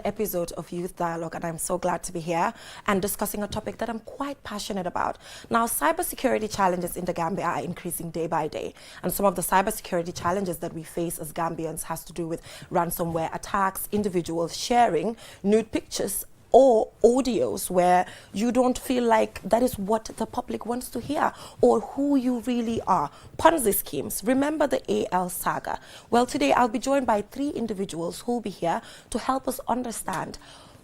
episode of Youth Dialogue, and I'm so glad to be here and discussing a topic that I'm quite passionate about. Now, cybersecurity challenges in the Gambia are increasing day by day, and some of the cybersecurity challenges that we face as Gambians has to do with ransomware attacks, individuals sharing nude pictures or audios where you don't feel like that is what the public wants to hear or who you really are. Ponzi schemes. Remember the AL saga? Well, today I'll be joined by 3 individuals who will be here to help us understand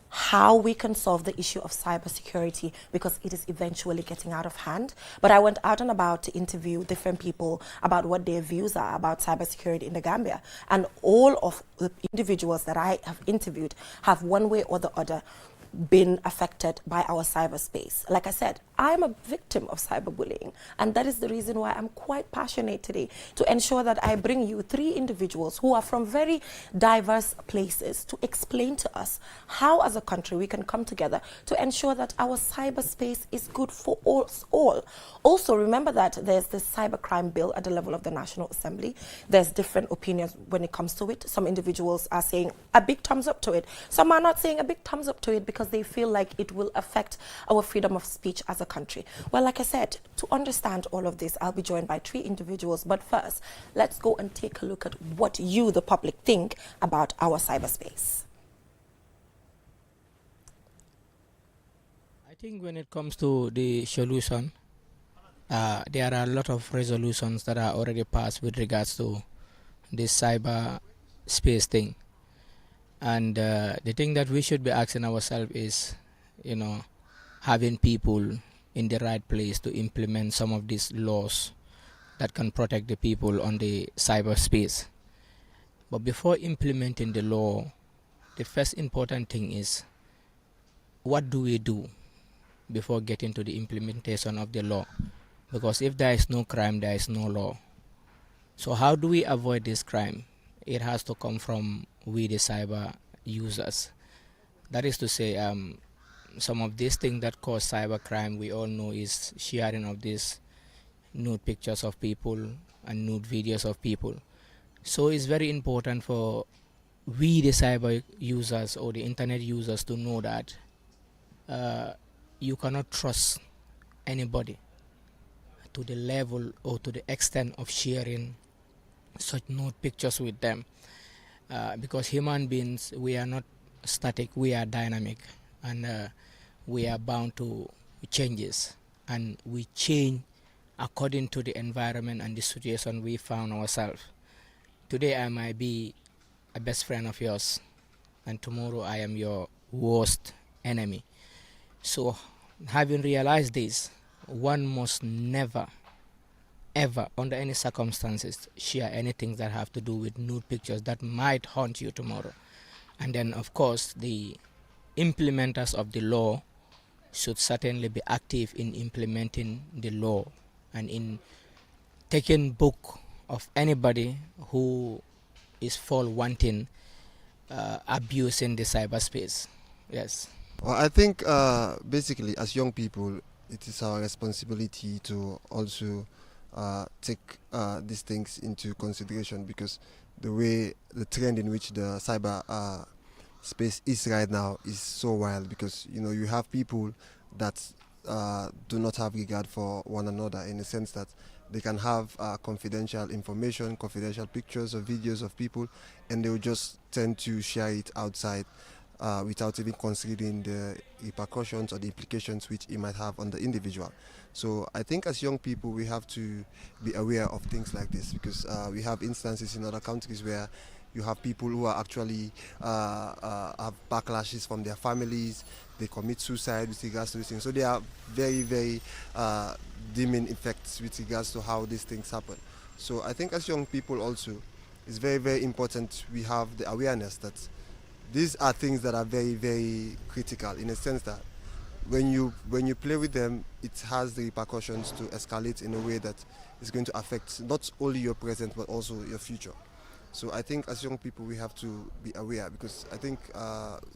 how we can solve the issue of cybersecurity, because it is eventually getting out of hand. But I went out and about to interview different people about what their views are about cybersecurity in the Gambia. And all of the individuals that I have interviewed have one way or the other been affected by our cyberspace. Like I said, I'm a victim of cyberbullying, and that is the reason why I'm quite passionate today to ensure that I bring you 3 individuals who are from very diverse places to explain to us how as a country we can come together to ensure that our cyberspace is good for us all. Also, remember that there's this cybercrime bill at the level of the National Assembly. There's different opinions when it comes to it. Some individuals are saying a big thumbs up to it. Some are not saying a big thumbs up to it because they feel like it will affect our freedom of speech as a country. Well, like I said, to understand all of this, I'll be joined by 3 individuals. But first, let's go and take a look at what you, the public, think about our cyberspace. I think when it comes to the solution, there are a lot of resolutions that are already passed with regards to this cyber space thing. And the thing that we should be asking ourselves is, having people in the right place to implement some of these laws that can protect the people on the cyberspace. But before implementing the law, the first important thing is, what do we do before getting to the implementation of the law? Because if there is no crime, there is no law. So how do we avoid this crime? It has to come from we, the cyber users. That is to say, some of these things that cause cyber crime, we all know, is sharing of these nude pictures of people and nude videos of people. So it's very important for we, the cyber users or the internet users, to know that you cannot trust anybody to the level or to the extent of sharing such nude pictures with them. Because human beings, we are not static, we are dynamic, and we are bound to changes, and we change according to the environment and the situation we found ourselves. Today I might be a best friend of yours, and tomorrow I am your worst enemy. So having realized this, one must never ever under any circumstances share anything that have to do with nude pictures that might haunt you tomorrow. And then of course the implementers of the law should certainly be active in implementing the law and in taking book of anybody who is fall wanting abusing the cyberspace. Yes. Well, I think basically as young people, it is our responsibility to also take these things into consideration, because the trend in which the cyber space is right now is so wild, because you have people that do not have regard for one another, in the sense that they can have confidential information, confidential pictures or videos of people, and they will just tend to share it outside without even considering the repercussions or the implications which it might have on the individual. So I think as young people we have to be aware of things like this, because we have instances in other countries where you have people who are actually have backlashes from their families, they commit suicide with regards to this thing. So there are very, very dimming effects with regards to how these things happen. So I think as young people also, it's very, very important we have the awareness that these are things that are very, very critical, in a sense that when you play with them, it has the repercussions to escalate in a way that is going to affect not only your present but also your future. So I think as young people we have to be aware, because I think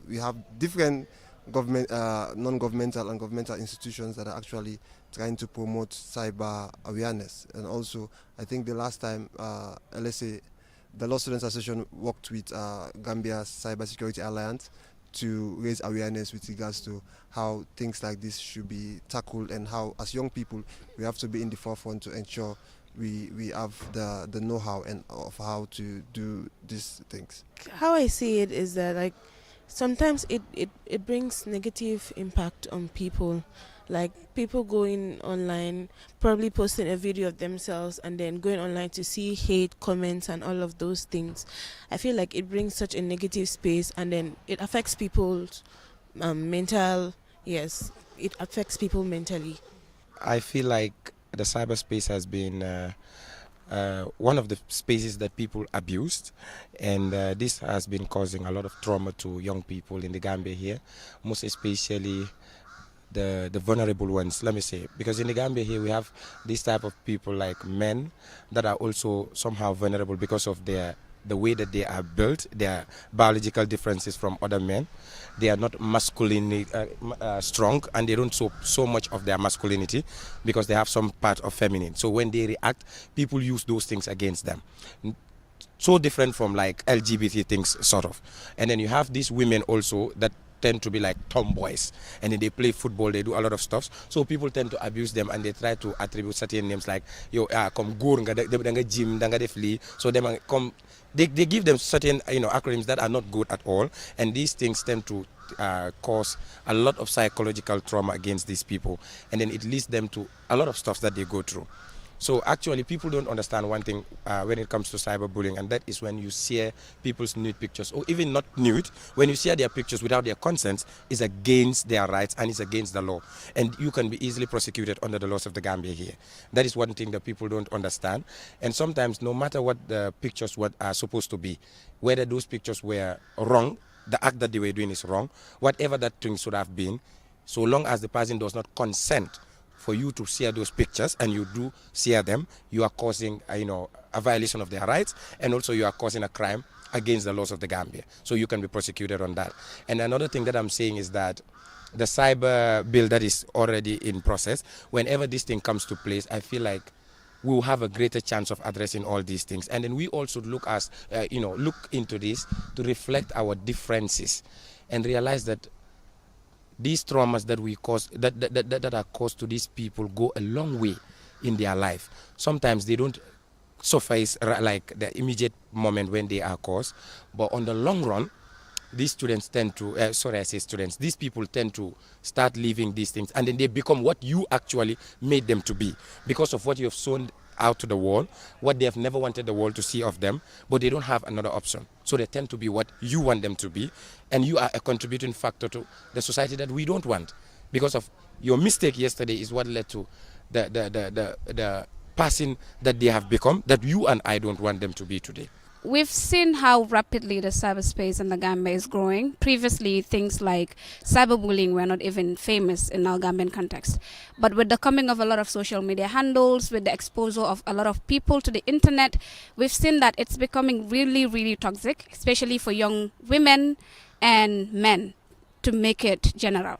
we have different government, non-governmental and governmental institutions that are actually trying to promote cyber awareness. And also I think the last time LSA, the Law Students Association, worked with Gambia's Cybersecurity Alliance to raise awareness with regards to how things like this should be tackled, and how, as young people, we have to be in the forefront to ensure we have the know-how and of how to do these things. How I see it is that, like, sometimes it brings negative impact on people. Like, people going online, probably posting a video of themselves and then going online to see hate comments and all of those things. I feel like it brings such a negative space, and then it affects people's mental. Yes, it affects people mentally. I feel like the cyberspace has been one of the spaces that people abused, and this has been causing a lot of trauma to young people in the Gambia here, most especially the vulnerable ones, let me say, because in the Gambia here we have this type of people, like men, that are also somehow vulnerable because of the way that they are built, their biological differences from other men. They are not masculinely strong, and they don't show so much of their masculinity because they have some part of feminine. So when they react, people use those things against them. So different from like LGBT things, sort of. And then you have these women also that tend to be like tomboys, and then they play football, they do a lot of stuff, so people tend to abuse them, and they try to attribute certain names like yo come goor nga gym nga def li, so them come they give them certain acronyms that are not good at all, and these things tend to cause a lot of psychological trauma against these people, and then it leads them to a lot of stuff that they go through. So actually, people don't understand one thing when it comes to cyberbullying, and that is when you share people's nude pictures, or even not nude, when you share their pictures without their consent, is against their rights and is against the law. And you can be easily prosecuted under the laws of the Gambia here. That is one thing that people don't understand. And sometimes, no matter what the pictures are supposed to be, whether those pictures were wrong, the act that they were doing is wrong, whatever that thing should have been, so long as the person does not consent for you to share those pictures, and you do share them, you are causing a violation of their rights, and also you are causing a crime against the laws of the Gambia. So you can be prosecuted on that. And another thing that I'm saying is that the cyber bill that is already in process, whenever this thing comes to place, I feel like we will have a greater chance of addressing all these things. And then we also look into this to reflect our differences and realize that these traumas that we cause, that are caused to these people, go a long way in their life. Sometimes they don't suffice like the immediate moment when they are caused, but on the long run, these students tend to, these people tend to start living these things, and then they become what you actually made them to be because of what you have shown out to the world, what they have never wanted the world to see of them, but they don't have another option. So they tend to be what you want them to be, and you are a contributing factor to the society that we don't want. Because of your mistake yesterday is what led to the person that they have become, that you and I don't want them to be today. We've seen how rapidly the cyberspace in the Gambia is growing. Previously, things like cyberbullying were not even famous in our Gambian context. But with the coming of a lot of social media handles, with the exposure of a lot of people to the internet, we've seen that it's becoming really, really toxic, especially for young women and men, to make it general.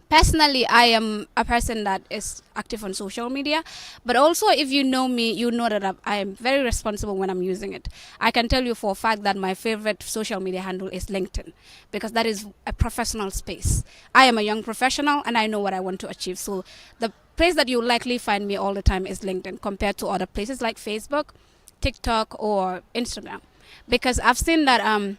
Personally, I am a person that is active on social media, but also if you know me, you know that I am very responsible when I'm using it. I can tell you for a fact that my favorite social media handle is LinkedIn, because that is a professional space. I am a young professional and I know what I want to achieve. So the place that you'll likely find me all the time is LinkedIn compared to other places like Facebook, TikTok, or Instagram. Because I've seen that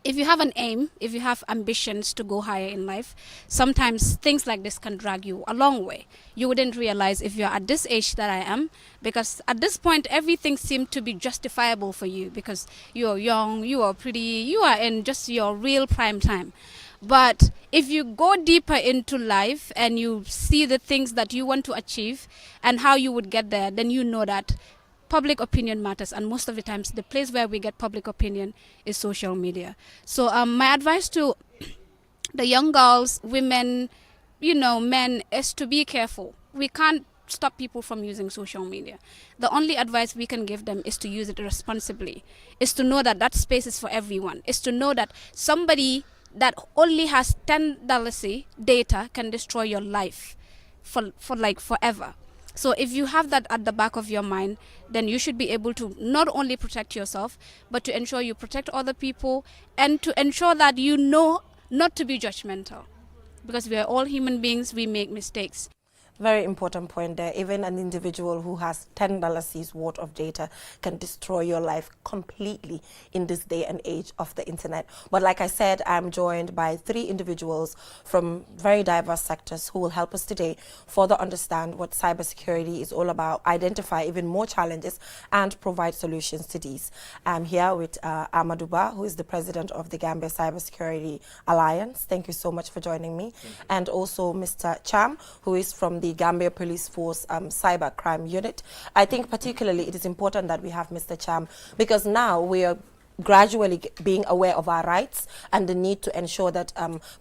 if you have an aim, if you have ambitions to go higher in life, sometimes things like this can drag you a long way. You wouldn't realize if you're at this age that I am, because at this point, everything seemed to be justifiable for you because you're young, you are pretty, you are in just your real prime time. But if you go deeper into life and you see the things that you want to achieve and how you would get there, then you know that public opinion matters, and most of the times the place where we get public opinion is social media. So my advice to the young girls, women, men, is to be careful. We can't stop people from using social media. The only advice we can give them is to use it responsibly, is to know that that space is for everyone, is to know that somebody that only has $10 data can destroy your life for like forever. So if you have that at the back of your mind, then you should be able to not only protect yourself, but to ensure you protect other people, and to ensure that you know not to be judgmental, because we are all human beings, we make mistakes. Very important point there. Even an individual who has $10 worth of data can destroy your life completely in this day and age of the internet. But like I said, I'm joined by 3 individuals from very diverse sectors who will help us today further understand what cybersecurity is all about, identify even more challenges, and provide solutions to these. I'm here with Amadou Ba, who is the president of the Gambia Cybersecurity Alliance. Thank you so much for joining me. And also Mr. Cham, who is from the Gambia Police Force Cyber Crime Unit. I think particularly it is important that we have Mr. Cham because now we are gradually being aware of our rights and the need to ensure that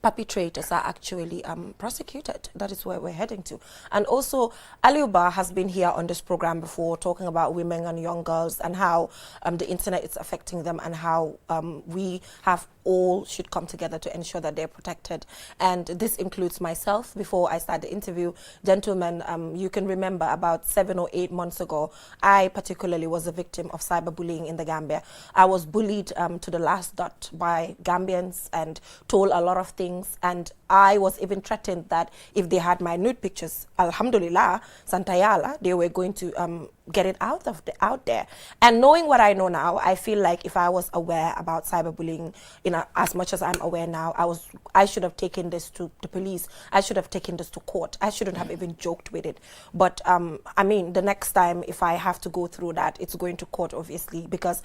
perpetrators are actually prosecuted. That is where we're heading to. And also, Aliuba has been here on this program before talking about women and young girls and how the internet is affecting them and how we have all should come together to ensure that they're protected. And this includes myself. Before I start the interview, gentlemen, you can remember about 7 or 8 months ago, I particularly was a victim of cyberbullying in the Gambia. I was bullied to the last dot by Gambians and told a lot of things. And I was even threatened that if they had my nude pictures, alhamdulillah, Santayala, they were going to get it out there. And knowing what I know now, I feel like if I was aware about cyberbullying as much as I'm aware now, I should have taken this to the police. I should have taken this to court. I shouldn't have even joked with it. But I mean, the next time if I have to go through that, it's going to court, obviously, because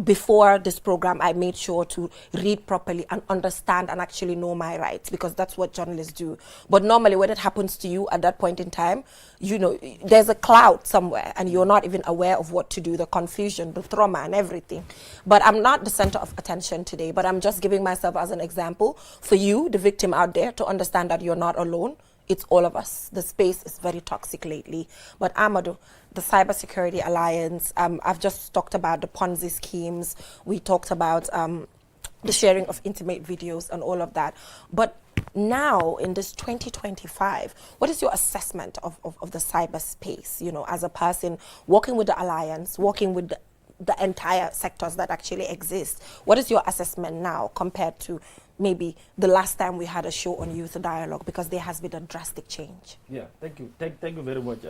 before this program, I made sure to read properly and understand and actually know my rights, because that's what journalists do. But normally when it happens to you at that point in time, you know, there's a cloud somewhere and you're not even aware of what to do, the confusion, the trauma and everything. But I'm not the center of attention today, but I'm just giving myself as an example for you, the victim out there, to understand that you're not alone. It's all of us. The space is very toxic lately. But Amadou, the Cybersecurity Alliance, I've just talked about the Ponzi schemes. We talked about the sharing of intimate videos and all of that. But now in this 2025, what is your assessment of the cyberspace, you know, as a person working with the Alliance, working with the entire sectors that actually exist? What is your assessment now compared to maybe the last time we had a show on Youth Dialogue, because there has been a drastic change? Yeah, thank you. Thank you very much,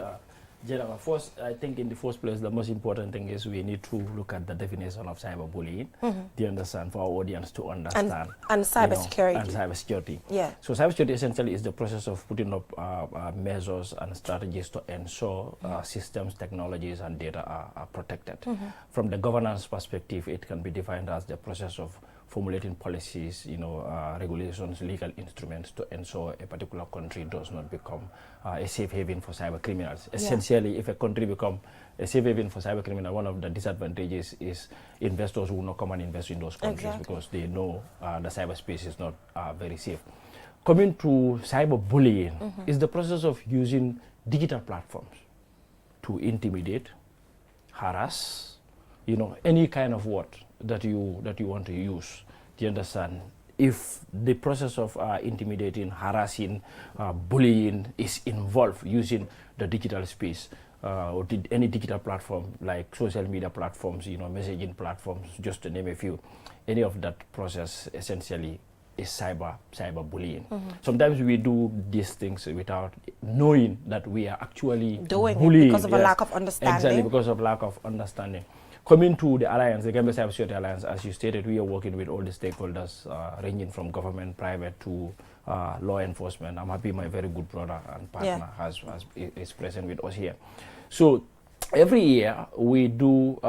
Jennifer. First, I think in the first place, the most important thing is we need to look at the definition of cyberbullying, to understand, for our audience to understand. And cybersecurity. You know, and cybersecurity. Yeah. So cybersecurity essentially is the process of putting up measures and strategies to ensure systems, technologies, and data are protected. From the governance perspective, it can be defined as the process of formulating policies, you know, regulations, legal instruments to ensure a particular country does not become a safe haven for cyber criminals. Yeah. Essentially, if a country becomes a safe haven for cyber criminals, one of the disadvantages is investors will not come and invest in those countries because they know the cyberspace is not very safe. Coming to cyberbullying is the process of using digital platforms to intimidate, harass, you know, any kind of word that you want to use. Do you understand? If the process of intimidating, harassing, bullying is involved using the digital space, or any digital platform like social media platforms, you know, messaging platforms, just to name a few, any of that process essentially is cyberbullying. Sometimes we do these things without knowing that we are actually doing bullying, it because of a lack of understanding. Exactly, because of lack of understanding. Coming to the Alliance, the Gambia Cybersecurity Alliance, as you stated, we are working with all the stakeholders, ranging from government, private, to law enforcement. I'm happy my very good brother and partner is present with us here. So every year we do,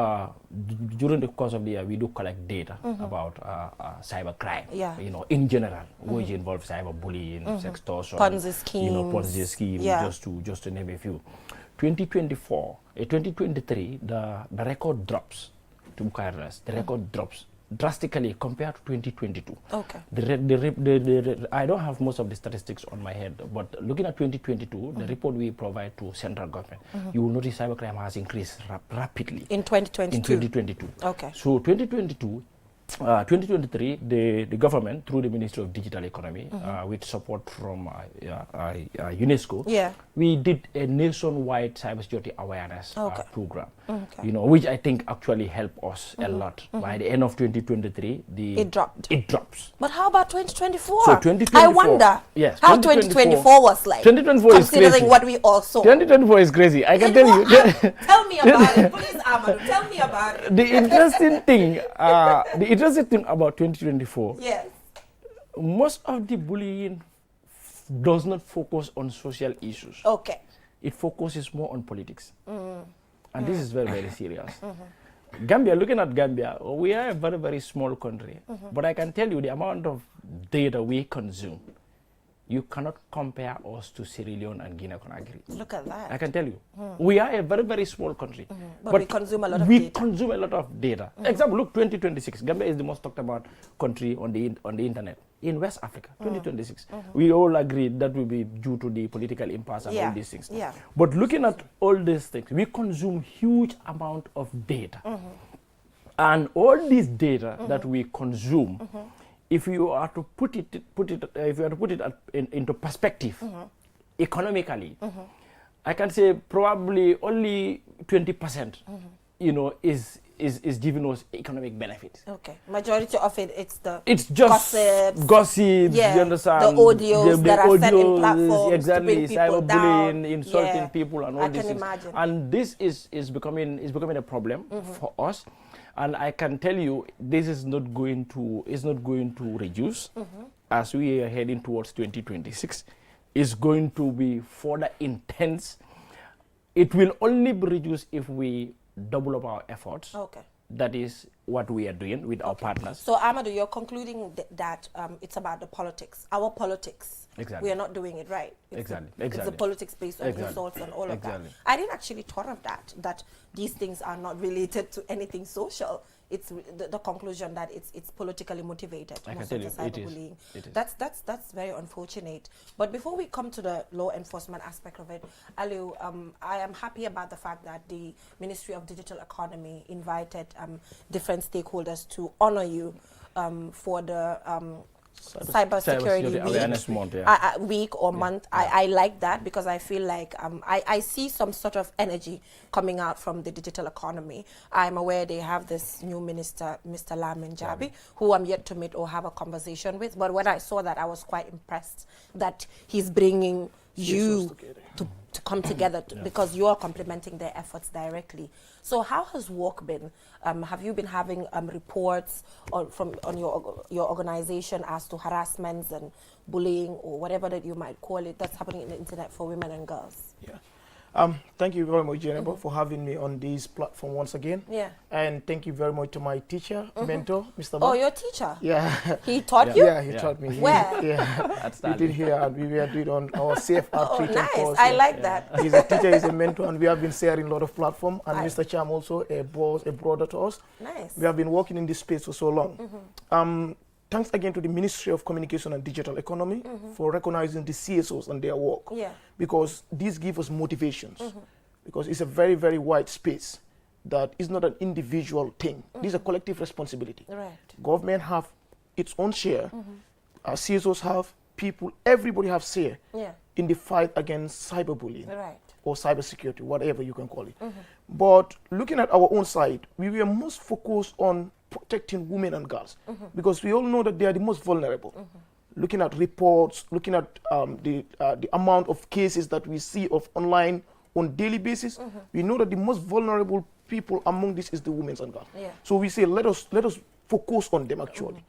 during the course of the year, we do collect data about cyber crime. You know, in general, which involves cyberbullying, sextortion, Ponzi schemes, you know, Ponzi schemes, just to name a few. 2023, the record drops to Bucharest. The record drops drastically compared to 2022. Okay. I don't have most of the statistics on my head, but looking at 2022, the report we provide to central government, you will notice cybercrime has increased rapidly. In 2022? In 2022. Okay. So 2022, 2023, the government, through the Ministry of Digital Economy, with support from UNESCO, we did a nationwide cybersecurity awareness program, you know, which I think actually helped us a lot. By the end of 2023, it drops. But how about 2024? So 2024, I wonder how 2024 was like. 2024 is crazy. Considering what we all saw. 2024 is crazy. I can tell you. Tell me about it, please, Amadou. Tell me about it. The interesting thing about 2024, most of the bullying does not focus on social issues. Okay. It focuses more on politics. And this is very, very serious. Gambia, looking at Gambia, we are a very, very small country. But I can tell you the amount of data we consume, you cannot compare us to Sierra Leone and Guinea-Conakry. Look at that. I can tell you. We are a very, very small country. But we consume a lot of data. We consume a lot of data. Example, look, 2026. Gambia is the most talked about country on the internet in West Africa, 2026. We all agree that will be due to the political impasse and all these things. But looking at all these things, we consume huge amount of data. And all this data that we consume, if you are to put it into perspective, economically, I can say probably only 20%, you know, is giving us economic benefits. Okay, majority of it, it's just gossips. You understand? The audios that are sent in platforms, exactly, to bring people cyberbullying, down. insulting people, and all I these can things. imagine. And this is becoming a problem for us. And I can tell you, this is not going to reduce as we are heading towards 2026. It's going to be further intense. It will only be reduced if we double up our efforts. Okay. That is what we are doing with our partners. So Amadou, you're concluding that it's about the politics, our politics. Exactly. We are not doing it right. It's the politics based on insults and all of that. I didn't actually thought of that these things are not related to anything social. It's the conclusion that it's politically motivated. I can tell you, cyberbullying. It is. That's very unfortunate. But before we come to the law enforcement aspect of it, Aliu, I am happy about the fact that the Ministry of Digital Economy invited different stakeholders to honor you for the cybersecurity awareness month, week or month. I like that because I feel like I see some sort of energy coming out from the digital economy. I'm aware they have this new minister, Mr. Lamin Jabi, who I'm yet to meet or have a conversation with. But when I saw that, I was quite impressed that he's bringing you to come together because you are complementing their efforts directly. So how has work been? Have you been having reports on your organization as to harassments and bullying or whatever that you might call it that's happening in the internet for women and girls? Thank you very much, Jennifer, for having me on this platform once again. And thank you very much to my teacher, mentor, Mr. Oh, your teacher? Yeah. He taught you? Yeah, he taught me. Where? We did here, and we were doing on our CFR treatment nice. course. I like that. He's a teacher, he's a mentor, and we have been sharing a lot of platform. And Mr. Cham also a brother to us. Nice. We have been working in this space for so long. Thanks again to the Ministry of Communication and Digital Economy for recognizing the CSOs and their work. Because these give us motivations. Because it's a very, very wide space that is not an individual thing. This is a collective responsibility. Government have its own share. CSOs have, people, everybody have share in the fight against cyberbullying or cybersecurity, whatever you can call it. But looking at our own side, we were most focused on protecting women and girls because we all know that they are the most vulnerable. Looking at reports, looking at the amount of cases that we see of online on daily basis, we know that the most vulnerable people among this is the women and girls. So we say let us focus on them actually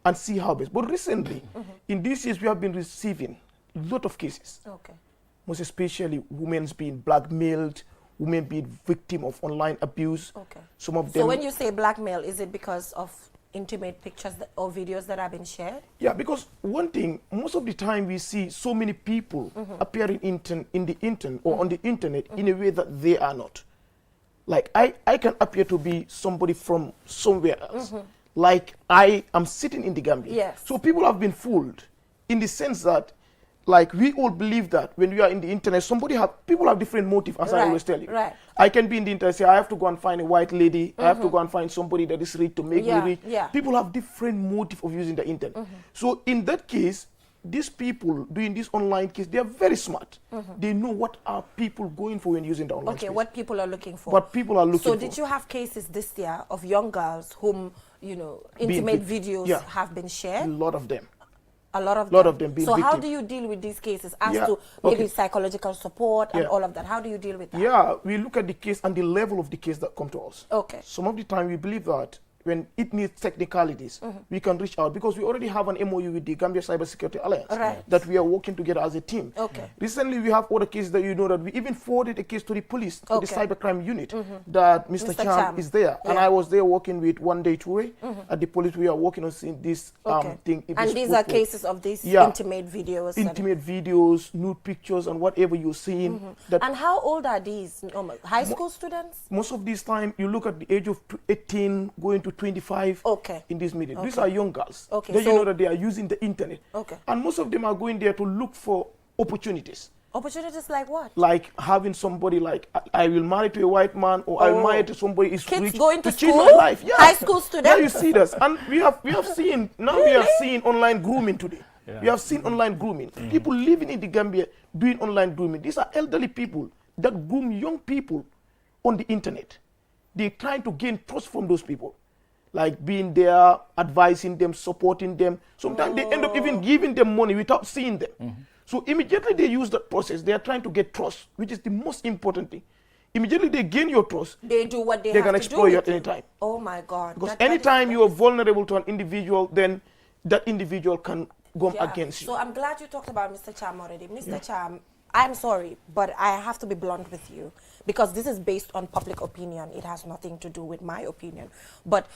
and see how best. But recently, in these years, we have been receiving a lot of cases. Most especially women being blackmailed, women being victim of online abuse. Some of them. So when you say blackmail, is it because of intimate pictures or videos that have been shared? Yeah, because one thing, most of the time we see so many people appearing in the internet or on the internet in a way that they are not. Like I can appear to be somebody from somewhere else. Like I am sitting in the Gambia. So people have been fooled in the sense that like we all believe that when we are in the internet, people have different motive, as I always tell you. Right. I can be in the internet, say I have to go and find a white lady, I have to go and find somebody that is rich to make me rich. Yeah. People have different motive of using the internet. So in that case, these people doing this online case, they are very smart. They know what are people going for when using the online space. What people are looking for. What people are looking for. So did you have cases this year of young girls whom, intimate videos have been shared? A lot of them. A lot of them. being So victim. how do you deal with these cases as to maybe psychological support and all of that? How do you deal with that? Yeah, we look at the case and the level of the case that come to us. Okay. Some of the time we believe that when it needs technicalities, we can reach out because we already have an MOU with the Gambia Cybersecurity Alliance that we are working together as a team. Okay. Recently, we have other cases that that we even forwarded a case to the police, to the cybercrime unit, that Mr. Cham is there. And I was there working with One Day Toure at the police. We are working on seeing this thing. And these are cases of these intimate videos? Intimate videos, nude pictures, and whatever you're seeing. And how old are these? High school students? Most of this time, you look at the age of 18 going to 25 in this meeting. These are young girls. Then you know that they are using the internet. And most of them are going there to look for opportunities. Opportunities like what? Like having somebody like, I will marry to a white man, or I will marry to somebody is Kids rich going to change school? my life. Yeah. High school students? Yeah, you see this. And we have seen, now we are seeing online grooming today. We have seen online grooming. People living in the Gambia doing online grooming. These are elderly people that groom young people on the internet. They're trying to gain trust from those people. Like being there, advising them, supporting them. Sometimes they end up even giving them money without seeing them. So immediately they use that process. They are trying to get trust, which is the most important thing. Immediately they gain your trust. They do what they have to do. They can exploit you at any time. Oh my God. Because anytime you are vulnerable to an individual, then that individual can go against you. So I'm glad you talked about Mr. Cham already. Mr. Cham, I'm sorry, but I have to be blunt with you because this is based on public opinion. It has nothing to do with my opinion. But,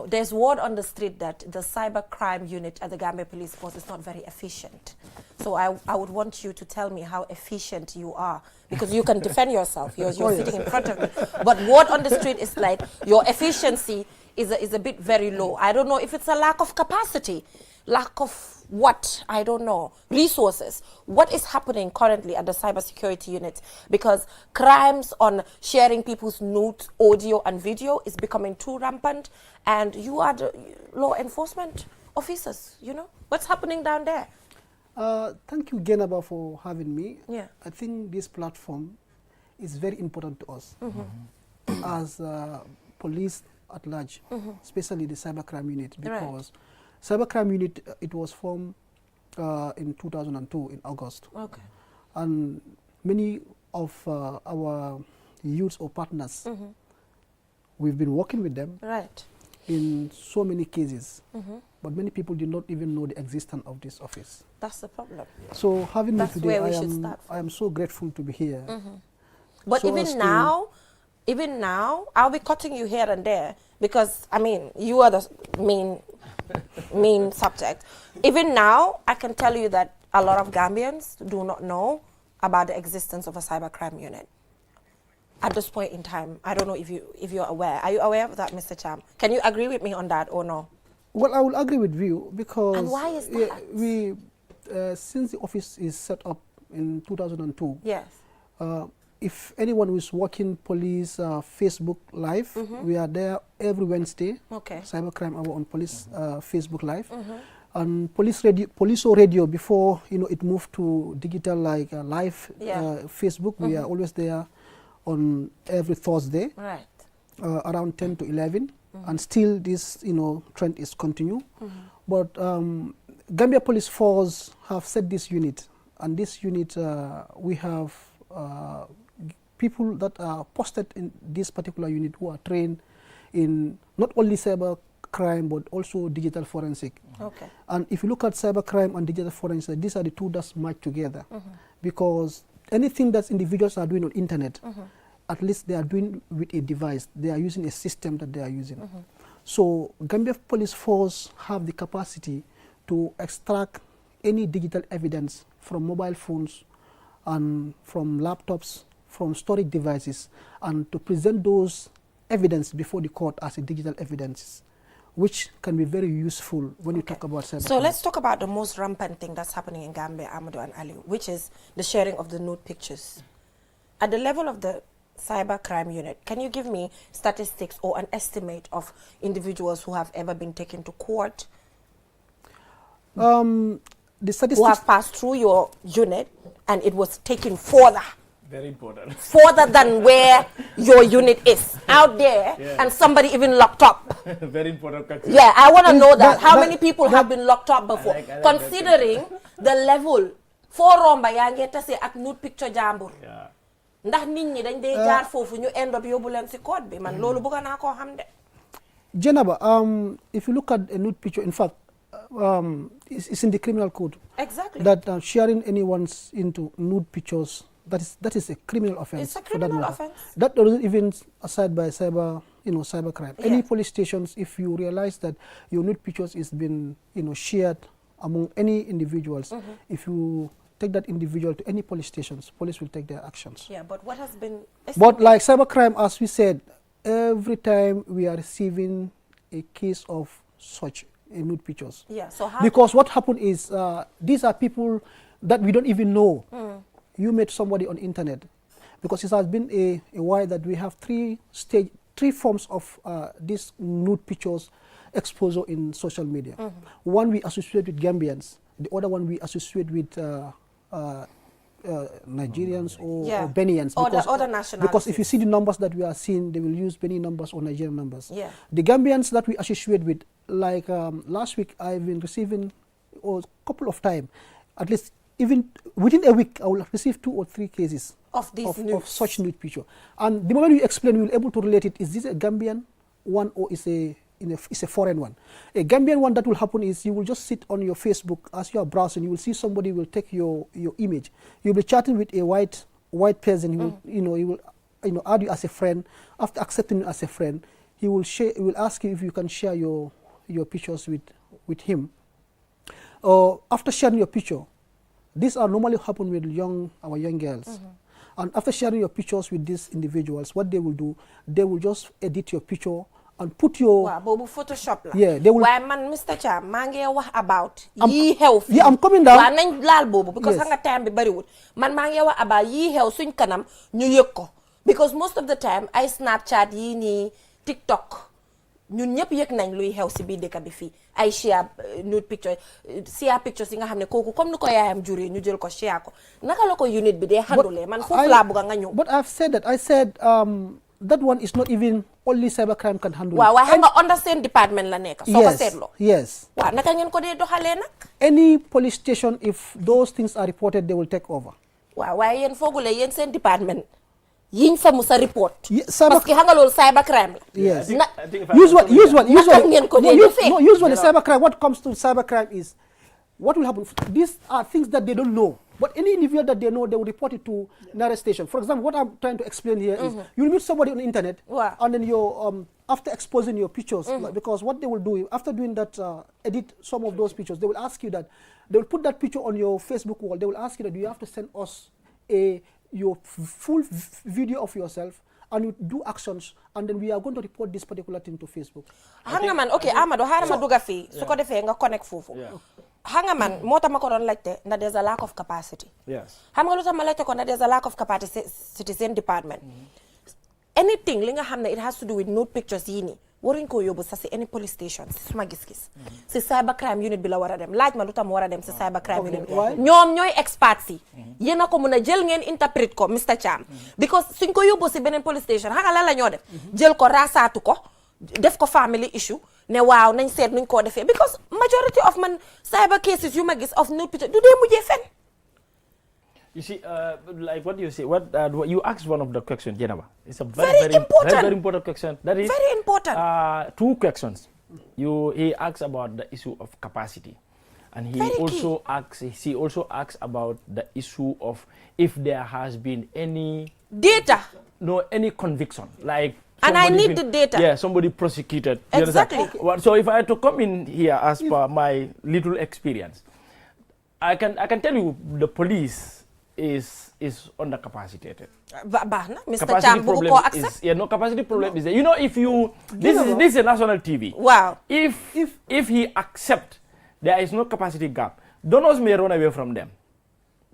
there's word on the street that the cyber crime unit at the Gambia Police Force is not very efficient. So I would want you to tell me how efficient you are because you can defend yourself. You're sitting in front of me. But word on the street is like your efficiency is a bit very low. I don't know if it's a lack of capacity, lack of what? I don't know. Resources. What is happening currently at the cybersecurity unit? Because crimes on sharing people's nude, audio, and video is becoming too rampant. And you are the law enforcement officers, What's happening down there? Thank you, Genaba, for having me. Yeah. I think this platform is very important to us as police at large, especially the cybercrime unit, because cybercrime unit, it was formed in 2002 in August. Okay. And many of our youths or partners, we've been working with them in so many cases. But many people did not even know the existence of this office. That's the problem. So having me today, I am so grateful to be here. But so even now, I'll be cutting you here and there because, you are the main subject. Even now, I can tell you that a lot of Gambians do not know about the existence of a cybercrime unit. At this point in time, I don't know if you're aware. Are you aware of that, Mr. Cham? Can you agree with me on that or no? Well, I will agree with you because and why is that? We since the office is set up in 2002. Yes. If anyone who is watching police Facebook Live, we are there every Wednesday. Okay. Cybercrime Hour on police Facebook Live. And police radio before it moved to digital like live Facebook. We are always there on every Thursday. Right. Around 10 to 11. And still this trend is continue. But Gambia Police Force have set this unit, and this unit we have people that are posted in this particular unit who are trained in not only cyber crime but also digital forensic. Okay. And if you look at cyber crime and digital forensic, these are the two that match together, because anything that individuals are doing on internet, at least they are doing with a device. They are using a system that they are using. So Gambia Police Force have the capacity to extract any digital evidence from mobile phones and from laptops, from storage devices, and to present those evidence before the court as a digital evidence. which can be very useful when you talk about cybercrime. So let's talk about the most rampant thing that's happening in Gambia, Amadou and Ali, which is the sharing of the nude pictures. At the level of the cybercrime unit, can you give me statistics or an estimate of individuals who have ever been taken to court, The statistics who have passed through your unit and it was taken further? Very important. Further than where your unit is, out there, and somebody even locked up. Very important question. Yeah, I want to know that. How that- many people have been locked up before? I like Considering the level, for romba yaa ngi tase ak nude picture jàmbur. Yeah. Ndax nit ñi dañ dee jaar foofu ñu end up yóbbu leen si code bi man loolu bëgg naa koo xam de. Jenaba, if you look at a nude picture, in fact, it's in the criminal code. Exactly. That sharing anyone's into nude pictures, that is a criminal offense. It's a for that criminal matter. offense. That doesn't even aside by cybercrime. Yeah. Any police stations, if you realize that your nude pictures is been shared among any individuals, if you take that individual to any police stations, police will take their actions. Yeah, but what has been... But like cybercrime, as we said, every time we are receiving a case of such nude pictures. Yeah, so how... Because what happened is these are people that we don't even know. You met somebody on internet, because it has been a while that we have three forms of these nude pictures exposure in social media. One we associate with Gambians, the other one we associate with Nigerians or Benians. Or Because, the other nationalities. because if you see the numbers that we are seeing, they will use Benin numbers or Nigerian numbers. Yeah. The Gambians that we associate with, like last week, I've been receiving a couple of times, at least even within a week, I will receive 2 or 3 cases of these of such nude picture. And the moment you explain, you will be able to relate it. Is this a Gambian one or is a foreign one? A Gambian one that will happen is you will just sit on your Facebook as you are browsing. You will see somebody will take your image. You'll be chatting with a white person. He will add you as a friend. After accepting you as a friend, he will ask you if you can share your pictures with him. After sharing your picture, these are normally happen with our young girls. And after sharing your pictures with these individuals, what they will do, they will just edit your picture and put your... Wow, bobu Photoshop la. Yeah, they will... Why man, Mr. Cham, maa ngi wax about yii xew fi. Yeah, I'm coming down. Waaw nañ laal boobu because Yes. hanga time bi bariwul. Man maa ngi wax about yii xew suñ kanam ñu yëg ko. Because most of the time, ay Snapchat yii nii TikTok, ñun ñëpp yëg nañ luy xew si biir dëkk bi fii. Ay share nude picture, share pictures yi nga xam ne kooku comme ni ko yaayam juree ñu jël ko share ko. Naka la ko unit bi dee handle man foofu laa bëgg nga ñëw. But I've said that. I said that one is not even only cybercrime can handle. Waaw waaye xam nga understand department la nekk. Soo ko seetloo. Yes. Waaw naka ngeen ko dee doxalee nag. Any police station, if those things are reported, they will take over. Waaw waaye yéen foogule yéen seen department yiñ fa musa report. Parce que xam nga loolu cybercrime la. Yes. I think if I Usually cybercrime, what comes to cybercrime is, what will happen? These are things that they don't know. But any individual that they know, they will report it to nearest station. For example, what I'm trying to explain here is, you will meet somebody on the internet, and then after exposing your pictures, because what they will do, after doing that, edit some of those pictures, they will ask you that, they will put that picture on your Facebook wall. They will ask you that you have to send us your full video of yourself, and you do actions, and then we are going to report this particular thing to Facebook. Hanga man, okay, Amadou, xaaral ma dugga fii su ko defee nga connect foofu. Hanga man, moo tax ma ko doon laajte na there's a lack of capacity. Yes. Xam nga lu tax ma laajte ko na there's a lack of capacity seen department. Anything li nga xam ne it has to do with nude pictures yii nii waruñ koo yóbbu sax si any police station si suma gis-gis. Si cybercrime unit bi la war a dem laaj ma lu tax mu war a dem si cybercrime unit bi. ñoom ñooy experts yi. yéen a ko mun a jël ngeen interpret ko Mr. Cham. because suñ ko yóbbu si beneen police station xam nga lan la ñoo def. jël ko raasaatu ko def ko family issue ne waaw nañ seet nuñ koo defee because majority of man cyber cases yu ma gis of nude picture du dee mujjee fen. You see, like what you say, what you asked one of the questions, Jenaba. It's a Very important. very important question. That is Very important. 2 questions. He asks about the issue of capacity, and he Very also asks about the issue of if there has been any data. No, any conviction, like. And I need the data. Yeah, somebody prosecuted. You Exactly. understand? Well, so if I had to come in here as per my little experience, I can tell you the police is undercapacitated. Mr. Capacity Cham, problem is capacity problem is there. You know, if you this is a national TV. Wow. If he accept there is no capacity gap, donors may run away from them.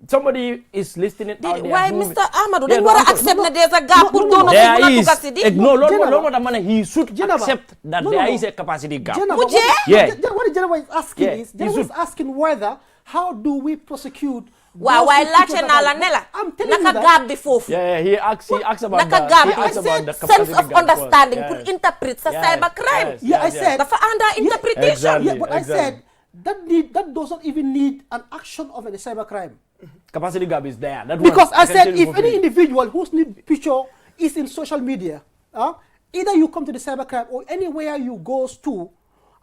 Somebody is listening out there. Why, Mr. Ahmadu? They want to accept that there's a gap. He should accept that there is a capacity gap. What Jenna is asking is, Jenna is asking whether, how do we prosecute? Wow, why lache nala nela? I'm telling you that. Gap before. Yeah, he asks about the sense of understanding could interpret cyber crime. I said. Under interpretation. Exactly, but I said that doesn't even need an action of a cyber crime. Capacity gap is there. Because I said, if any individual whose nude picture is in social media, either you come to the cybercrime or anywhere you go to,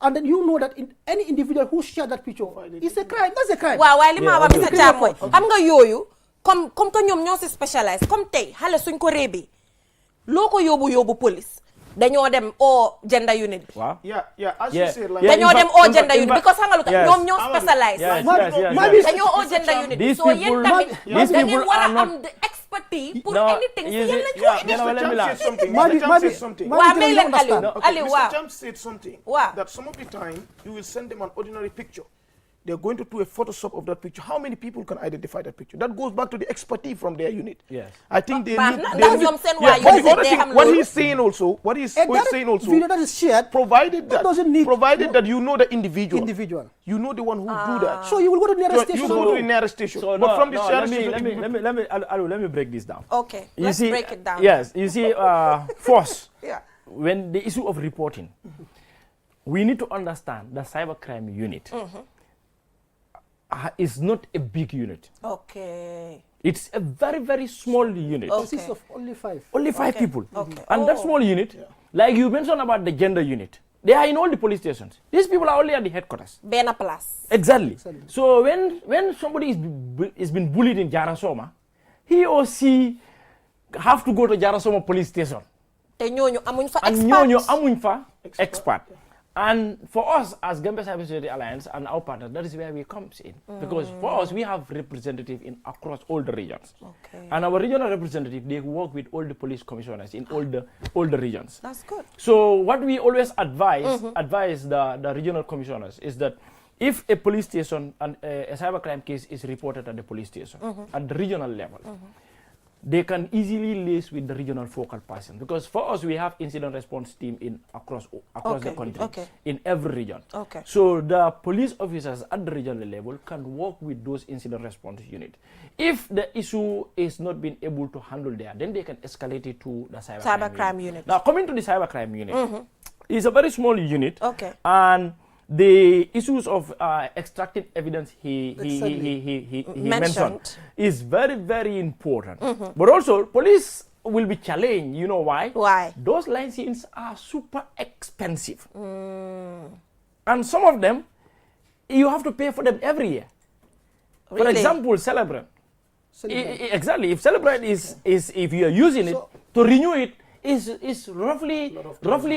and then you know that any individual who shared that picture is a crime. That's a crime. Wow, Mr. Chamoy, I'm going to come to ñom specialized. Come tay, hale suñ ko rebi. Loko yobu police. Dañoo dem o gender unit. Wow. As you say, like dañoo dem o gender unit because hanga look ñom ñoo specialized. Dañoo o gender unit. These So yen tamit these people are not the expertise for No, anything. you So see- yen lañ yeah, ko let me laugh. Mr. Jam said something. Wa may len Aliou. Okay, Aliou Mr. wa. Jam said something. Wow. That some of the time you will send them an ordinary picture. They're going to do a Photoshop of that picture. How many people can identify that picture? That goes back to the expertise from their unit. Yes. I think they But need. that's they need- what I'm saying, yeah, why but you the other say thing, they what have he's saying also, what he's saying also, video that is shared, provided that doesn't need provided that you know the individual. individual. You know the one who do that. So you will go to the nearest So you station. go to the nearest station. So but from the let shared me break this down. Okay, You let's see, break it down. Yes, you see, force. Yeah. When the issue of reporting, we need to understand the cybercrime unit is not a big unit. Okay. It's a very, very small unit. Consists of only 5. Only 5 people. Okay. And that small unit, like you mentioned about the gender unit, they are in all the police stations. These people are only at the headquarters. Bena Plus. Exactly. So when somebody is been bullied in Jarasoma, he or she have to go to Jarasoma police station. Te ñooñu amuñ fa And expert. ñooñu amuñ fa expert. And for us as Gambia Cybersecurity Alliance and our partners, that is where we come in. Because for us, we have representatives in across all the regions. Okay. And our regional representative, they work with all the police commissioners in all the regions. That's good. So what we always advise the regional commissioners is that if a police station and a cybercrime case is reported at the police station at the regional level, they can easily liaise with the regional focal person, because for us we have incident response team in across the country in every region. Okay. So the police officers at the regional level can work with those incident response unit. If the issue is not being able to handle there, then they can escalate it to the cybercrime unit. Now coming to the cybercrime unit, it's a very small unit. Okay. And the issues of extracting evidence he mentioned is very, very important. But also, police will be challenged. You know why? Why? Those licenses are super expensive. And some of them, you have to pay for them every year. Really? For example, Celebrate. Exactly. If Celebrate is if you are using it, to renew it, is roughly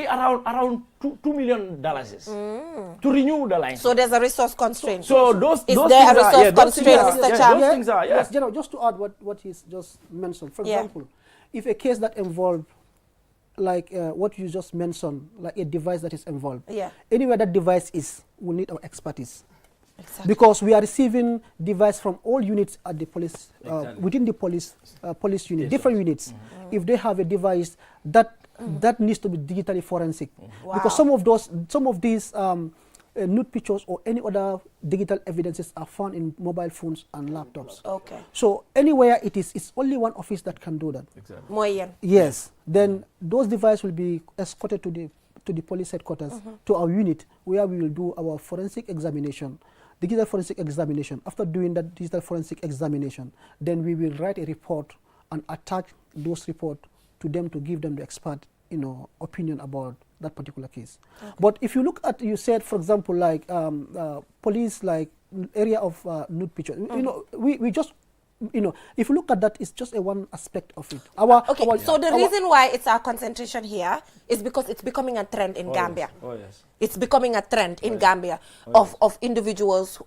around $2 million to renew the license. So there's a resource constraint. So those is those there a things are- resource yeah, those constraint, things are- Mr. Cham? those things are, Yes, General, just to add what he's just mentioned. For example, if a case that involved, like what you just mentioned, like a device that is involved, anywhere that device is, we need our expertise. Exactly. Because we are receiving device from all units at the police, within the police unit, different units. If they have a device that needs to be digitally forensic, because some of these nude pictures or any other digital evidences are found in mobile phones and laptops. Okay. So anywhere it's only one office that can do that. Exactly. Moyen. Yes. Then those devices will be escorted to the police headquarters, to our unit, where we will do our forensic examination. Digital forensic examination. After doing that digital forensic examination, then we will write a report and attach those reports to them to give them the expert, opinion about that particular case. Okay. But if you look at, you said, for example, like police, like area of nude picture. We just, if you look at that, it's just a one aspect of it. So the reason why it's our concentration here is because it's becoming a trend in Gambia. Oh yes. It's becoming a trend in Gambia of individuals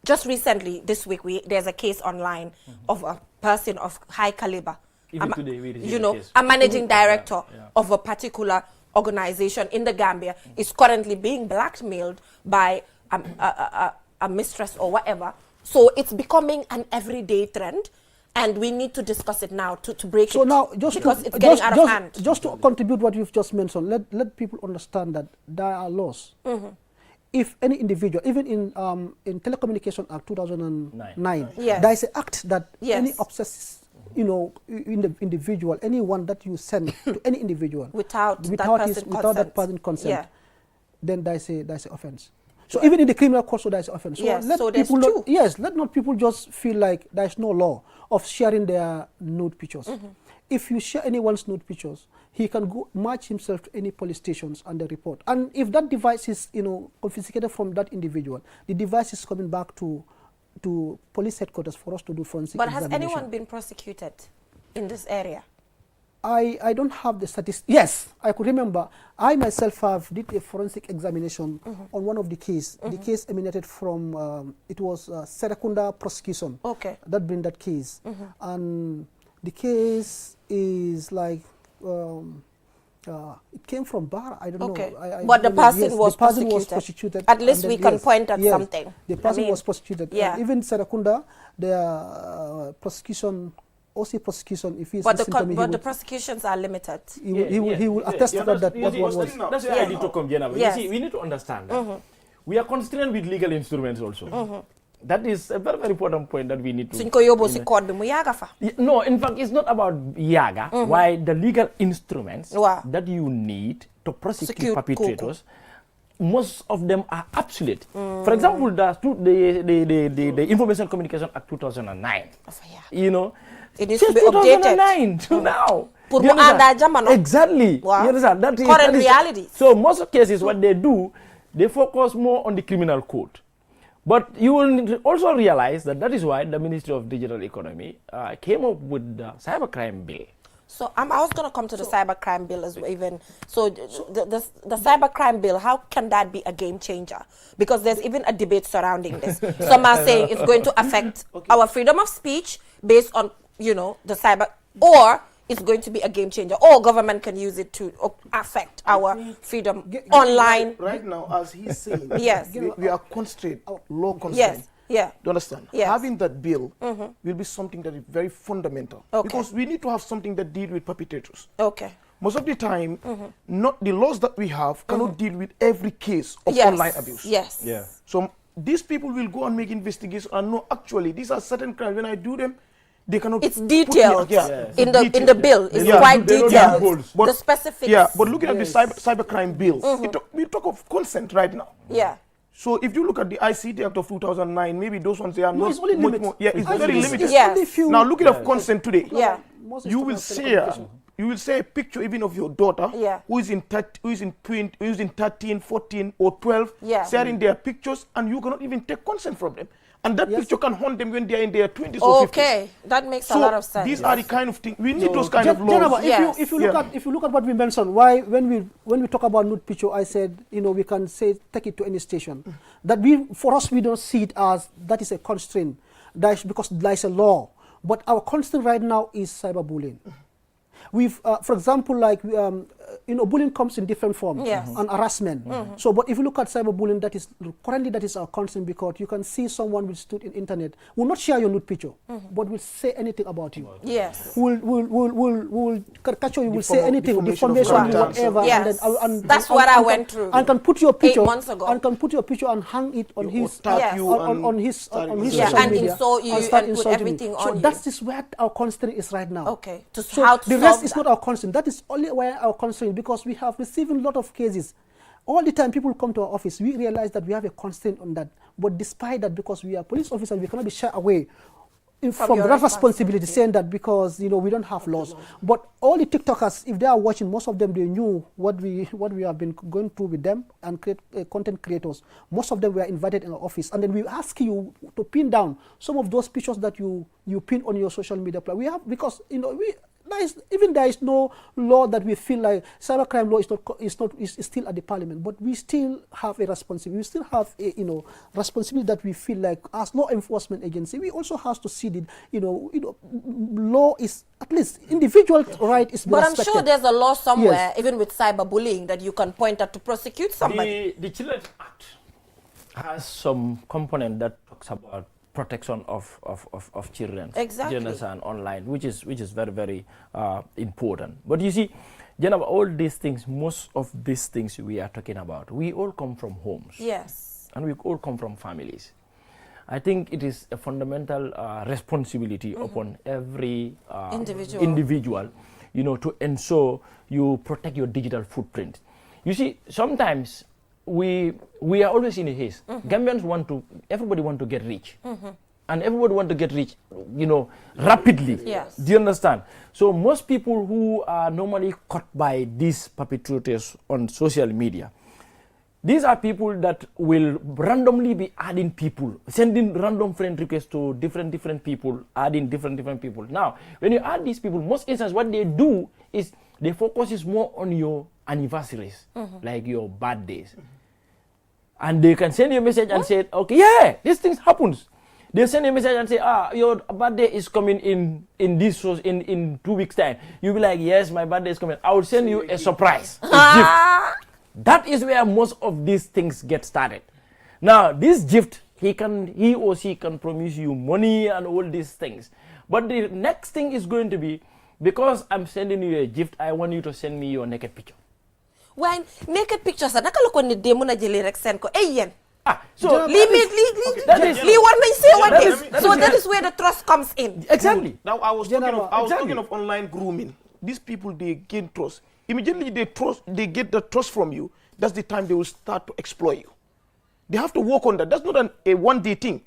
just recently, this week, there's a case online of a person of high caliber. Even today, we received you a know, case. a managing director Yeah. of a particular organization in the Gambia is currently being blackmailed by a mistress or whatever. So it's becoming an everyday trend, and we need to discuss it now to break it. So now, because it's getting out of hand. Just to contribute what you've just mentioned, let people understand that there are laws. If any individual, even in Telecommunication Act 2009, Yes. there is an act that Yes. any obsessive, in the individual, anyone that you send to any individual without that person consent, yeah. then there is a offense. So even in the criminal code, so there is offense. So Yes, let so there's people two. let not people just feel like there is no law of sharing their nude pictures. If you share anyone's nude pictures, he can go match himself to any police stations and the report. And if that device is confiscated from that individual, the device is coming back to police headquarters for us to do forensic But has examination. anyone been prosecuted in this area? I don't have the statistics. Yes, I could remember. I myself did a forensic examination on one of the cases. The case emanated from, it was Serakunda prosecution. Okay. That bring that case. And the case is like, it came from Bara. I don't Okay. know. But the don't know. person Yes, was the person was prosecuted. prosecuted. At least and we then, can point at yes, something. The person I mean, was prosecuted. yeah. Even Serakunda, the prosecution, OC prosecution, if he's But listening to me, the prosecutions are limited. he will attest to that You what see, was. that's where I need to come, Jenna. Yes. You see, we need to understand that we are constrained with legal instruments also. That is a very, very important point that we need to. Suñ ko yóbboo si code bi mu yaaga fa. No, in fact, it's not about yaga. Why the legal instruments Wow. that you need to prosecute Secute perpetrators, most of them are obsolete. For example, the Information Communication Act 2009. You know, It needs since to be updated. 2009 to now. Pour You mu understand? anda jamano. Exactly. Wow. You understand? That is Current reality. So most cases, what they do, they focus more on the criminal code. But you will also realize that is why the Ministry of Digital Economy came up with the cybercrime bill. So I was going to come to the cybercrime bill as well. Even so, the cybercrime bill, how can that be a game changer? Because there's even a debate surrounding this. Some are saying it's going to affect our freedom of speech based on the cyber, or it's going to be a game changer, or government can use it to affect our freedom online. Right now, as he's saying, Yes. we are constrained, law constrained. Yes. Yeah. Do you understand? Yes. Having that bill will be something that is very fundamental. Okay. Because we need to have something that deals with perpetrators. Okay. Most of the time, not the laws that we have cannot deal with every case of Yes. online abuse. Yes. Yeah. So these people will go and make investigations and know actually these are certain crimes. When I do them, they cannot. It's detailed in the bill. It's Yeah. quite They don't detailed. have holes. But- The specifics. Yeah, but looking at the cybercrime bill, we talk of consent right now. Yeah. So if you look at the ICT Act of 2009, maybe those ones they are No, not it's only much limited. more. Yeah, it's I very think limited. Yes. only few- Now looking at consent today, Yeah. Most you will share. You will say a picture even of your daughter Yeah. who is in 13, 14, or 12, Yeah. sharing their pictures, and you cannot even take consent from them. And that Yes. picture can haunt them when they are in their 20s or 50s. Okay, that makes So a lot of sense. these are the kind of things we need. Those kind of Jennifer, laws. Yes. if you look at what we mentioned, why when we talk about nude picture, I said we can say take it to any station. That for us we don't see it as that is a constraint. That is because there is a law, but our constraint right now is cyberbullying. We've, for example, like bullying comes in different forms, Yes. and harassment. So, but if you look at cyberbullying, that is our concern, because you can see someone will stood in internet, will not share your nude picture, but will say anything about you. Yes. Will caricature you, will say anything, defamation of defamation, you, character. whatever. Yes. And That's what I went through And can put your 8 picture months ago. and can put your picture and hang it on his tag Yes. you on his Yeah, social and media insult you start and put insulting everything you. on So you. that is where our constraint is right now. Okay. To So how to the solve rest is that. not our concern. That is only where our concern is, because we have received a lot of cases. All the time people come to our office, we realize that we have a constraint on that. But despite that, because we are police officers, we cannot be shy away from your that responsibility, saying that because we don't have laws. But all the TikTokers, if they are watching, most of them, they knew what we have been going through with them, and content creators. Most of them were invited in our office, and then we ask you to pin down some of those pictures that you pin on your social media. We have, because there is no law that we feel like cybercrime law is still at the parliament, but we still have a responsibility. We still have a responsibility that we feel like as law enforcement agency. We also have to see that law is at least individual right is But respected. I'm sure there's a law somewhere, Yes. even with cyberbullying, that you can point at to prosecute somebody. The Children's Act has some component that talks about protection of children. Exactly. You understand, online, which is very, very important. But you see, Jenna, all these things, most of these things we are talking about, we all come from homes. Yes. And we all come from families. I think it is a fundamental responsibility upon every individual, to ensure you protect your digital footprint. You see, sometimes we are always in a haste. Gambians everybody want to get rich. And everybody want to get rich, rapidly. Yes. Do you understand? So most people who are normally caught by these perpetrators on social media, these are people that will randomly be adding people, sending random friend requests to different people, adding different people. Now, when you add these people, most instances what they do is they focus is more on your anniversaries, like your birthdays. And they can send you a message and say, okay, yeah, these things happens. They send you a message and say, your birthday is coming in 2 weeks time. You'll be like, yes, my birthday is coming. I will send you a surprise, a gift. That is where most of these things get started. Now, this gift, he or she can promise you money and all these things. But the next thing is going to be, because I'm sending you a gift, I want you to send me your naked picture. When naked pictures are nakalo ni demo na jeli rek send ko yen. So So that is where the trust comes in. Exactly. Now I was talking of online grooming. These people, they gain trust. Immediately they get the trust from you. That's the time they will start to exploit you. They have to work on that. That's not a one-day thing.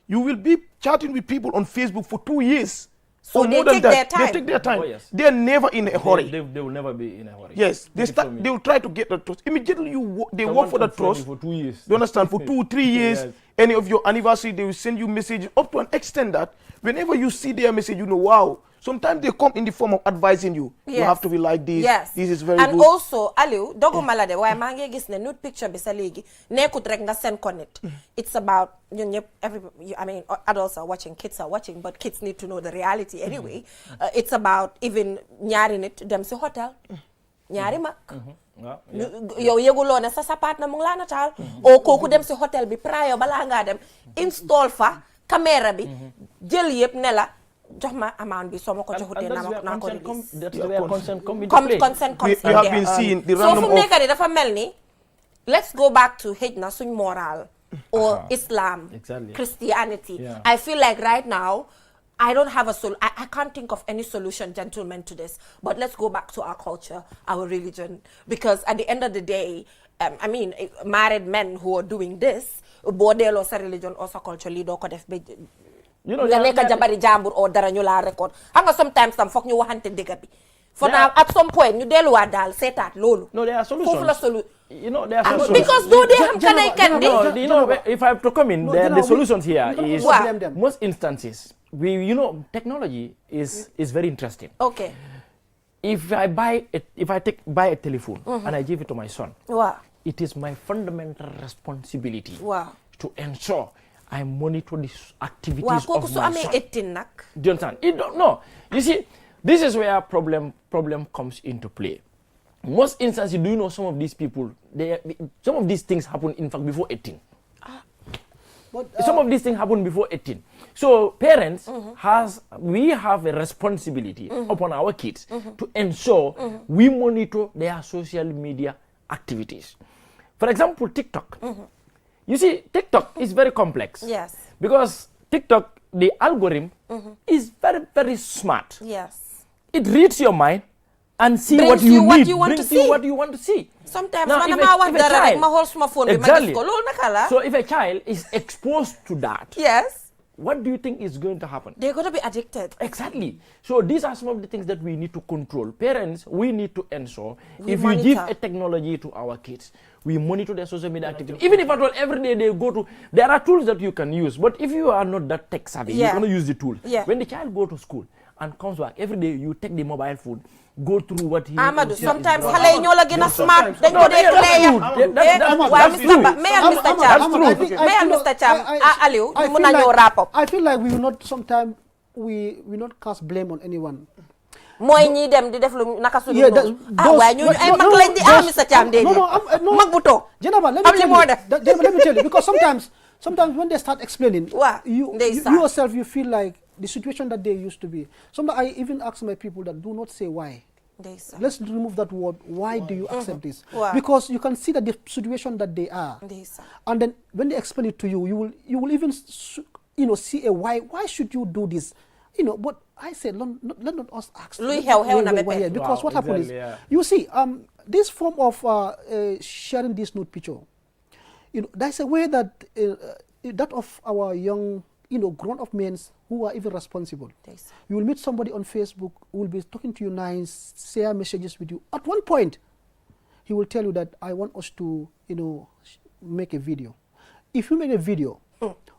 You will be chatting with people on Facebook for 2 years. So or they more than take that. their time. They take their time. Oh, yes. They are never in a hurry. They will never be in a hurry. Yes, they will try to get the trust. Immediately they work for the trust. For 2 years. You understand? For 2-3 years, Yes. any of your anniversary, they will send you messages up to an extent that whenever you see their message, you know, wow. Sometimes they come in the form of advising you. You Yes. have to be like this. Yes. This is very and good. also, Aliou, dogo malade, why mangi gis ne nude picture bisa legi, nekut rek nga send connect. It's about, adults are watching, kids are watching, but kids need to know the reality anyway. It's about even nyari nit dem si hotel. Nyari mak. Yow yeguloo ne sa sapaat na mu ngi laa nataal. O kooku dem si hotel bi prior balaa ngaa dem install fa caméra bi jël yëpp ne la jox ma amount bi soo ma ko joxutee naa ko release. That's where consent comes into play. Consent comes We have been seeing the so random fu mu nekk nii dafa mel ni let's go back to xëj na suñ moral or Islam, Exactly. Christianity. Yeah. I feel like right now I don't have I can't think of any solution, gentlemen, to this. But let's go back to our culture, our religion, because at the end of the day, married men who are doing this, bordel or sa religion or sa culture, lido ko def be. You know, Nga nekk jabari jambur or dara ñu la record. Hanga sometimes tam fokk ñu waxante dëgg bi. For now, at some point, ñu delluwaat daal seetaat loolu. No, there are solutions. Foofu la solution. You know, there are solutions. Because though they have can No, you know, if I have to come in, the solutions here is What? most instances. Technology is very interesting. Okay. If I buy a telephone and I give it to my son, Wow. it is my fundamental responsibility Wow. to ensure I monitor the activities Wow, of kooku su my amee son. 18 nak. Do you understand? No. You see, this is where problem comes into play. Most instances, do you know some of these people, some of these things happen, in fact, before 18. Some of these things happen before 18. So parents, we have a responsibility upon our kids to ensure we monitor their social media activities. For example, TikTok. You see, TikTok is very complex. Yes. Because TikTok, the algorithm is very, very smart. Yes. It reads your mind and see Brings what you you what need, you want brings to you see. what you want to see. Sometimes Now, man if dama wax a dara rek child- ma xool suma phone bi ma Exactly. gis ko loolu naka la. So if a child is exposed to that, Yes. what do you think is going to happen? They're going to be addicted. Exactly. So these are some of the things that we need to control. Parents, we need to ensure We if we give monitor. a technology to our kids, we monitor their social media activity. Even if at all every day they go to, there are tools that you can use. But if you are not that tech savvy, Yeah. you're going to use the tool. Yeah. When the child go to school and comes back every day. You take the mobile phone, go through what he. Amadou, sometimes xale yi ñoo la gën a smart. dañ ko dee clear. Waaye Mr. Cham, Aliou, ñu mën a ñëw wrap up. I feel like we will not sometimes we not cast blame on anyone. mooy ñi dem di def lu naka su dul noonu. waaye ñooñu ay mag lañ di Mr. Cham déedéet. mag bu toog. Jenaba, let me tell you, because sometimes when they start explaining, you yourself, you feel like the situation that they used to be. Sometimes I even ask my people that do not say why. Let's remove that word. Why do you accept this? Because you can see that the situation that they are, and then when they explain it to you, you will even see a why. Why should you do this? But I said, let not us ask. Because what happens is, you see, this form of sharing this nude picture, there's a way that that of our young, grown-up men who are even responsible. You will meet somebody on Facebook who will be talking to you nice, share messages with you. At one point, he will tell you that I want us to, make a video. If you make a video,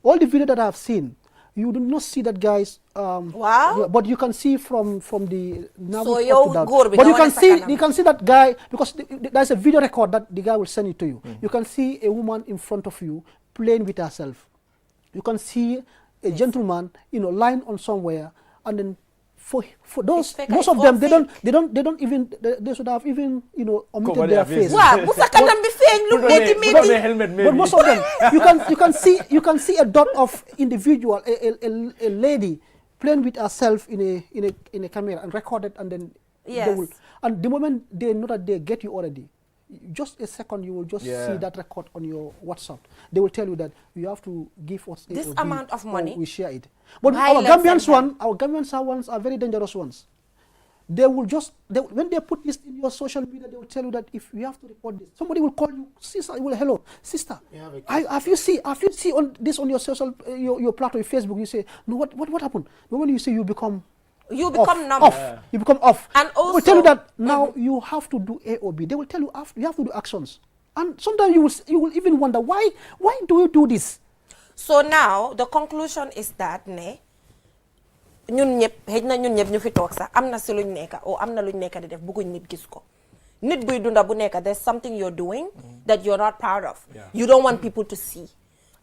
all the video that I've seen, you do not see that guys. Wow! But you can see from the now. So but you can see that guy, because there's a video record that the guy will send it to you. You can see a woman in front of you playing with herself. You can see a gentleman, lying on somewhere, and then for those most of them they don't even they should have even omitted their face. Wow! But most of them you can see a dot of individual, a lady playing with herself in a camera and recorded, and then and the moment they know that they get you already, just a second you will just see that record on your WhatsApp. They will tell you that you have to give us this amount of money. We share it. But our Gambian ones are very dangerous ones. They will when they put this in your social media, they will tell you that if you have to report this, somebody will call you, sister. Hello, sister. Have you seen on this on your social your platform, Facebook? You say, no, what happened? But when you say you become numb. You become off. And also, they will tell you that now you have to do A or B. They will tell you you have to do actions. And sometimes you will even wonder why do you do this? So now the conclusion is that ñun ñëpp ñu fi toog sax am na si luñ nekka o am na luñ nekka di def bëgguñ nit gis ko. Nit buy dunda bu nekka, there's something you're doing that you're not proud of. You don't want people to see.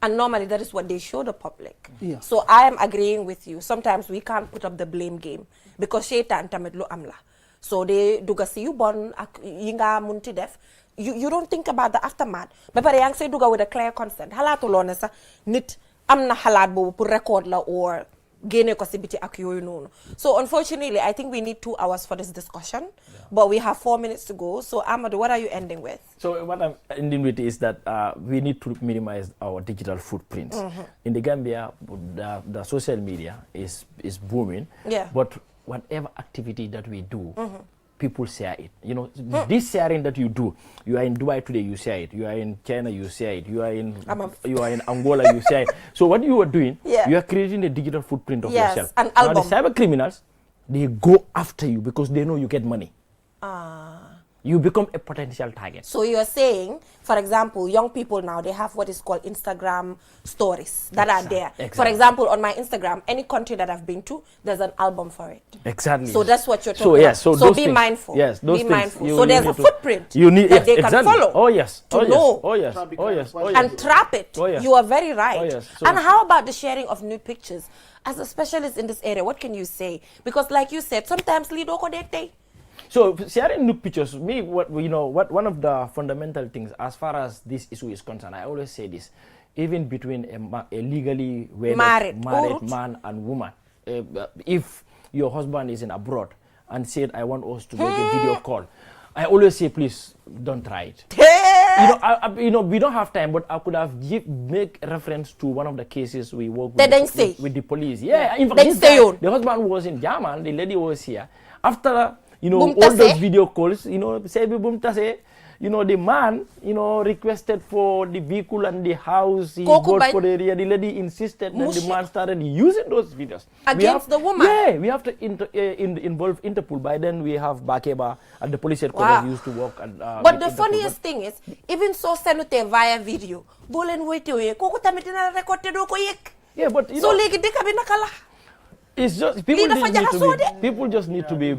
And normally that is what they show the public. So I am agreeing with you. Sometimes we can't put up the blame game because shaitan tamit lu am la. So they duga si yu bon ak yi nga munti def. You don't think about the aftermath. Ba pare yang say duga with a clear consent. Halatu lo ne sa nit am na halat bobu pour record la or génne ko si biti ak yoyu nonu. So unfortunately, I think we need 2 hours for this discussion, but we have 4 minutes to go. So Amadou, what are you ending with? So what I'm ending with is that we need to minimize our digital footprints. In the Gambia, the social media is booming, but whatever activity that we do, people share it. This sharing that you do, you are in Dubai today, you share it. You are in China, you share it. You are in Angola, you share it. So what you are doing, you are creating a digital footprint of yourself. An album. Now the cyber criminals, they go after you because they know you get money. You become a potential target. So you're saying, for example, young people now, they have what is called Instagram stories that are there. For example, on my Instagram, any country that I've been to, there's an album for it. Exactly. So that's what you're talking about. So be mindful. Yes, those be mindful. So there's a footprint that they can follow. Oh yes. To know. Oh yes. And trap it. Oh yes. You are very right. Oh yes. And how about the sharing of nude pictures? As a specialist in this area, what can you say? Because like you said, sometimes lido ko dekte. So sharing nude pictures, one of the fundamental things as far as this issue is concerned, I always say this, even between a legally married man and woman, if your husband is in abroad and said, I want us to make a video call, I always say, please don't try it. We don't have time, but I could have make reference to one of the cases we work with the police. In fact, the husband was in German, the lady was here. After all those video calls, the man, requested for the vehicle and the house. He got for the area. The lady insisted, and the man started using those videos against the woman. Yeah, we have to involve Interpol. By then, we have Bakeba and the police headquarters used to work. But the funniest thing is, even so, senute via video. Yeah, but so legi deka bi nakala. It's just people just need to be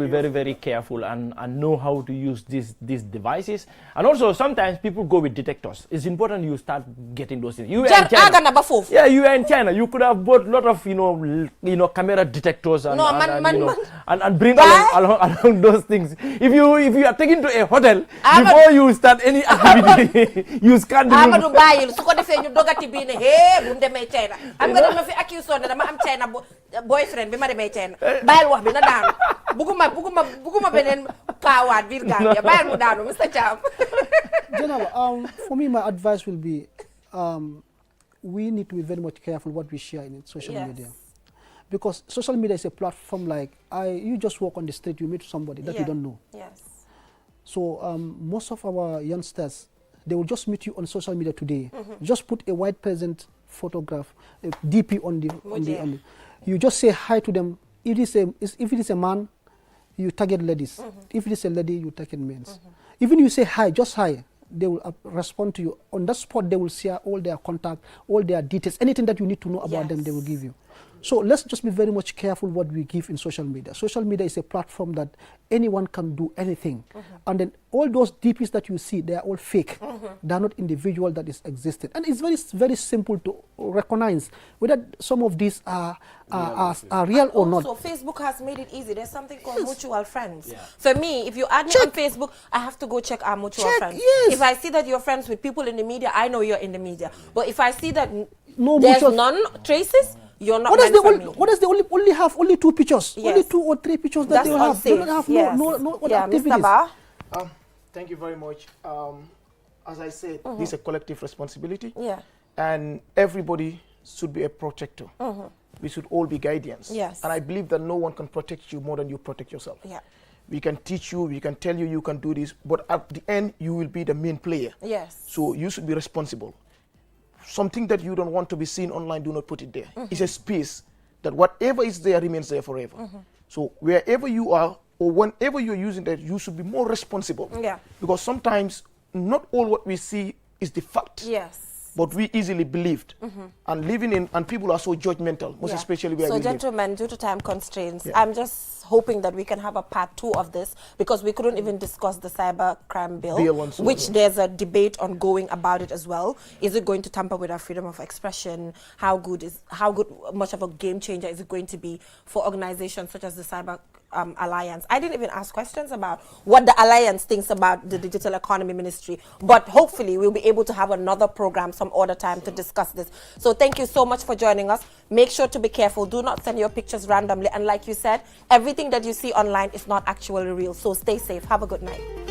very, very careful and know how to use these devices. And also sometimes people go with detectors. It's important you start getting those things. You were in China. Yeah, you were in China. You could have bought a lot of camera detectors and bring along those things. If you are taken to a hotel before you start any activity, you scan the Amadou bayil su ko defee ñu dogati bii ne hee bu mu demee China xam nga dama fi accuse woon ne dama am China boyfriend bi ma demee China bayil wax bi na daanu buguma beneen kaawaat biir Gambia bayil mu daanu Mr. Cham. General, for me my advice will be we need to be very much careful what we share in social media, because social media is a platform like you just walk on the street, you meet somebody that you don't know. Yes. So most of our youngsters, they will just meet you on social media today. Just put a white present photograph, a DP on the you just say hi to them. If it is a man, you target ladies. If it is a lady, you target men. Even you say hi, just hi, they will respond to you. On that spot, they will share all their contact, all their details, anything that you need to know about them, they will give you. So let's just be very much careful what we give in social media. Social media is a platform that anyone can do anything. And then all those DPs that you see, they are all fake. They are not individual that is existed. And it's very, very simple to recognize whether some of these are real or not. So Facebook has made it easy. There's something called mutual friends. For me, if you add me on Facebook, I have to go check our mutual friends. If I see that you're friends with people in the media, I know you're in the media. But if I see that there's none traces, you're not meant for me. What does they only have? Only 2 pictures? Only 2 or 3 pictures that they have. They don't have no other activities. Mr. Ba? Thank you very much. As I said, this is a collective responsibility. Yeah. And everybody should be a protector. We should all be guardians. Yes. And I believe that no one can protect you more than you protect yourself. Yeah. We can teach you, we can tell you you can do this, but at the end, you will be the main player. Yes. So you should be responsible. Something that you don't want to be seen online, do not put it there. It's a space that whatever is there remains there forever. So wherever you are or whenever you're using that, you should be more responsible. Yeah. Because sometimes not all what we see is the fact. Yes. But we easily believed. And living in, and people are so judgmental, most especially where we live. So gentlemen, due to time constraints, I'm just hoping that we can have a part 2 of this, because we couldn't even discuss the cyber crime bill, which there's a debate ongoing about it as well. Is it going to tamper with our freedom of expression? How much of a game changer is it going to be for organizations such as the Cyber Alliance? I didn't even ask questions about what the Alliance thinks about the Digital Economy Ministry, but hopefully we'll be able to have another program some other time to discuss this. So thank you so much for joining us. Make sure to be careful. Do not send your pictures randomly. And like you said, everything that you see online is not actually real. So stay safe. Have a good night.